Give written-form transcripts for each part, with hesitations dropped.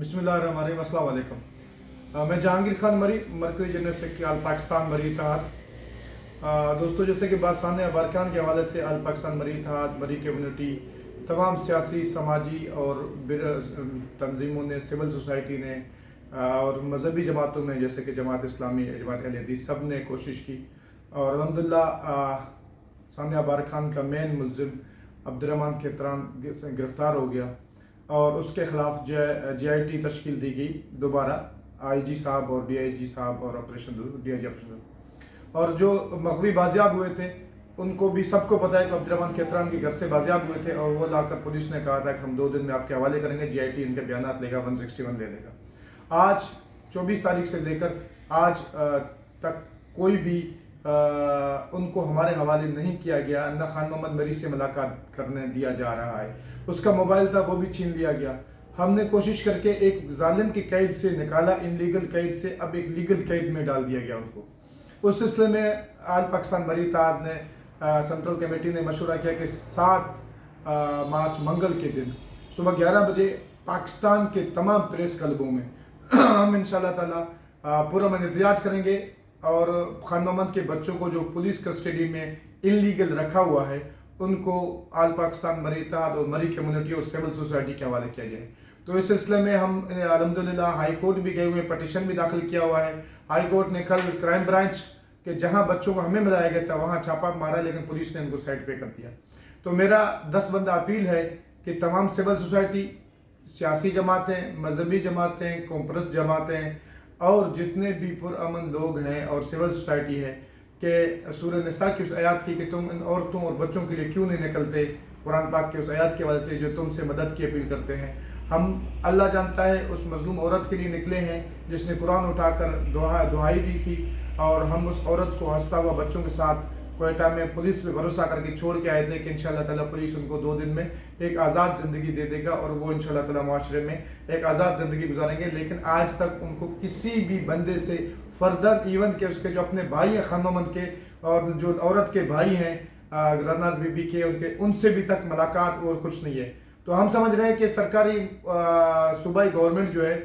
बिस्मिल्लाहिर्रहमानिर्रहीम, अस्सलाम वालेकुम। मैं जहांगीर खान मरी, मरकज़ी जनरल सेक्रेटरी आल पाकिस्तान मरी इत्तेहाद। दोस्तों, जैसे कि बासाने अरकान के हवाले से आल पाकिस्तान मरी इत्तेहाद, मरी कम्यूनिटी, तमाम सियासी, समाजी और तंजीमों ने, सिविल सोसाइटी ने और मजहबी जमातों में जैसे कि जमात इस्लामी, जमात अहले हदीस, सब ने कोशिश की और अल्हम्दुलिल्लाह सानिया अरकान का मेन मुल्ज़िम अब्दुर्रहमान खेतरान गिरफ़्तार हो गया और उसके ख़िलाफ़ JIT तश्कील दी गई दोबारा, IG साहब और DIG साहब और DIG ऑपरेशन। और जो मग़वी बाजियाब हुए थे उनको भी सबको पता है कि अब्दुर्रहमान खेतरान के घर से बाजियाब हुए थे और वो लाकर पुलिस ने कहा था कि हम 2 दिन में आपके हवाले करेंगे। JIT इनके बयानात लेगा, 161 ले लेगा। आज 24 तारीख से लेकर आज तक कोई भी उनको हमारे हवाले नहीं किया गया, न खान मोहम्मद मरी से मुलाकात करने दिया जा रहा है। उसका मोबाइल था वो भी छीन लिया गया। हमने कोशिश करके एक जालिम की कैद से निकाला, इनलीगल कैद से अब एक लीगल कैद में डाल दिया गया उनको। उस सिलसिले में आल पाकिस्तान मरी इत्तेहाद ने सेंट्रल कमेटी ने मशवरा किया कि 7 मार्च मंगल के दिन सुबह 11 बजे पाकिस्तान के तमाम प्रेस क्लबों में हम इंशाअल्लाह ताला पूरा एहतजाज करेंगे और खान मोहम्मद के बच्चों को जो पुलिस कस्टडी में इनलीगल रखा हुआ है उनको आल पाकिस्तान मरी इत्तेहाद और मरी कम्युनिटी और सिविल सोसाइटी के हवाले किया जाए। तो इस सिलसिले में हम अल्हम्दुलिल्लाह हाई कोर्ट भी गए हुए, पटिशन भी दाखिल किया हुआ है। हाई कोर्ट ने कल क्राइम ब्रांच के जहां बच्चों को हमें मिलाया गया था वहां छापा मारा, लेकिन पुलिस ने उनको साइड पे कर दिया। तो मेरा 10 बंदा अपील है कि तमाम सिविल सोसाइटी, सियासी जमातें, मजहबी जमातें, कॉन्फ्रेंस जमातें और जितने भी पुरअमन लोग हैं और सिविल सोसाइटी है कि सूरह निसा की उस आयत की कि तुम इन औरतों और बच्चों के लिए क्यों नहीं निकलते, कुरान पाक के उस आयत के वजह से जो तुमसे मदद की अपील करते हैं। हम अल्लाह जानता है उस मजलूम औरत के लिए निकले हैं जिसने कुरान उठाकर दुआई दी थी और हम उस औरत को हंसता हुआ बच्चों के साथ क्वेटा में पुलिस पे भरोसा करके छोड़ के आए थे कि इंशाअल्लाह ताला पुलिस उनको 2 दिन में एक आज़ाद ज़िंदगी दे देगा और वो इंशाअल्लाह ताला माशरे में एक आज़ाद ज़िंदगी गुजारेंगे। लेकिन आज तक उनको किसी भी बंदे से फर्दर इवन के उसके जो अपने भाई हैं खान मोहम्मद के और जो औरत के भाई हैं रनाज बीबी के, उनके उनसे भी तक मुलाकात और कुछ नहीं है। तो हम समझ रहे हैं कि सरकारी सूबाई गवर्नमेंट जो है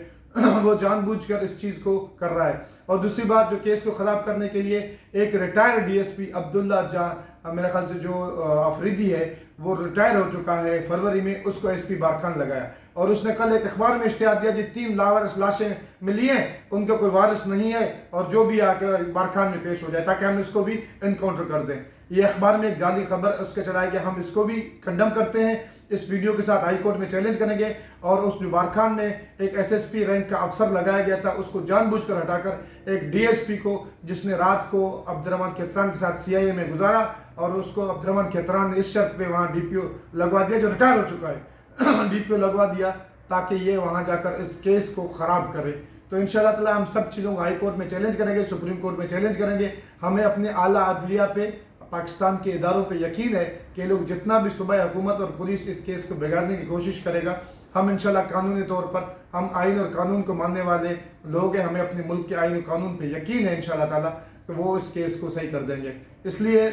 वो जानबूझकर इस चीज़ को कर रहा है। और दूसरी बात, जो केस को ख़राब करने के लिए एक रिटायर्ड DSP अब्दुल्ला जहाँ मेरे ख्याल से जो अफरीदी है वो रिटायर हो चुका है फरवरी में, उसको SP बारखान लगाया और उसने कल एक अखबार में इश्तिहार दिया कि 3 लावारिस लाशें मिली हैं, उनका कोई वारिस नहीं है और जो भी आके बारखान में पेश हो जाए ताकि हम इसको भी इनकाउंटर कर दें। ये अखबार में एक जाली खबर उसके चलाई कि हम इसको भी कंडम करते हैं, इस वीडियो के साथ हाई कोर्ट में चैलेंज करेंगे। और उस जो बारखान में एक SSP रैंक का अफसर लगाया गया था उसको जानबूझकर हटाकर एक DSP को, जिसने रात को अब्दुर्रहमान खेतरान के साथ CIA में गुजारा और उसको अब्दुर्रहमान खेतरान ने इस शर्त पे वहाँ DPO लगवा दिया जो रिटायर हो चुका है DPO लगवा दिया ताकि ये वहाँ जाकर इस केस को ख़राब करे। तो इंशाअल्लाह ताला हम सब चीज़ों को हाई कोर्ट में चैलेंज करेंगे, सुप्रीम कोर्ट में चैलेंज करेंगे। हमें अपने आला अदलिया पे, पाकिस्तान के इदारों पे यकीन है कि लोग जितना भी सूबाई हुकूमत और पुलिस इस केस को बिगाड़ने की कोशिश करेगा, हम इंशाल्लाह कानूनी तौर पर, हम आइन और कानून को मानने वाले लोग हैं, हमें अपने मुल्क के आइन और कानून पे यकीन है इंशाल्लाह ताला कि वो इस केस को सही कर देंगे। इसलिए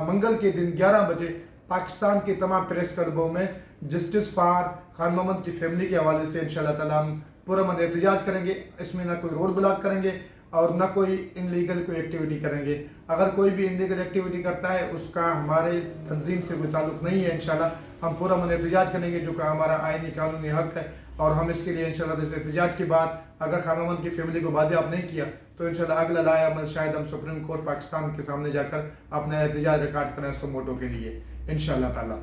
मंगल के दिन 11 बजे पाकिस्तान के तमाम प्रेस क्लबों में जस्टिस फॉर खान मोहम्मद की फैमिली के हवाले से इंशाल्लाह ताला हम पुरअमन एहतजाज करेंगे। इसमें ना कोई रोड ब्लॉक करेंगे और न कोई इनलीगल कोई एक्टिविटी करेंगे। अगर कोई भी इनलीगल एक्टिविटी करता है उसका हमारे तंजीम से कोई ताल्लुक नहीं है। इंशाल्लाह हम पूरा मन एहतजाज करेंगे जो कि हमारा आईनी कानूनी हक है और हम इसके लिए इंशाल्लाह इस एहतजाज के बाद अगर खान मोहम्मद की फैमिली को बाजियाब नहीं किया तो इंशाल्लाह अगला लाया अमल शायद हम सुप्रीम कोर्ट पाकिस्तान के सामने जाकर अपना एहतजाज रिकॉर्ड करें सुमोटो के लिए इंशाल्लाह ताला।